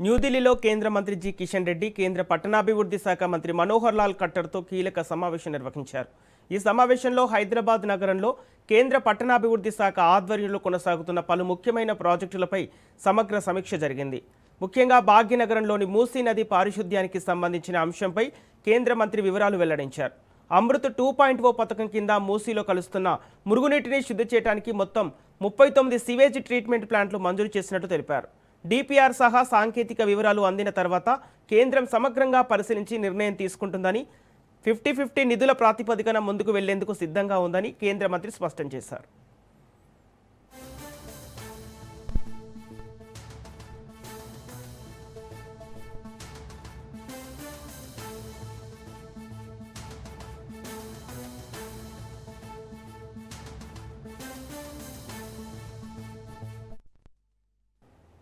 న్యూఢిల్లీలో కేంద్ర మంత్రి జి కిషన్ రెడ్డి, కేంద్ర పట్టణాభివృద్ధి శాఖ మంత్రి మనోహర్ లాల్ ఖట్టర్తో కీలక సమావేశం నిర్వహించారు. ఈ సమావేశంలో హైదరాబాద్ నగరంలో కేంద్ర పట్టణాభివృద్ధి శాఖ ఆధ్వర్యంలో కొనసాగుతున్న పలు ముఖ్యమైన ప్రాజెక్టులపై సమగ్ర సమీక్ష జరిగింది. ముఖ్యంగా భాగ్యనగరంలోని మూసీ నది పారిశుద్ధ్యానికి సంబంధించిన అంశంపై కేంద్ర మంత్రి వివరాలు వెల్లడించారు. అమృత్ 2.0 పథకం కింద మూసీలో కలుస్తున్న మురుగునీటిని శుద్ధి చేయడానికి మొత్తం 39 సివేజ్ ట్రీట్మెంట్ ప్లాంట్లు మంజూరు చేసినట్టు తెలిపారు. డిపిఆర్ సహా సాంకేతిక వివరాలు అందిన తర్వాత కేంద్రం సమగ్రంగా పరిశీలించి నిర్ణయం తీసుకుంటుందని, 50-50 నిధుల ప్రాతిపదికన ముందుకు వెళ్లేందుకు సిద్ధంగా ఉందని కేంద్ర మంత్రి స్పష్టం చేశారు.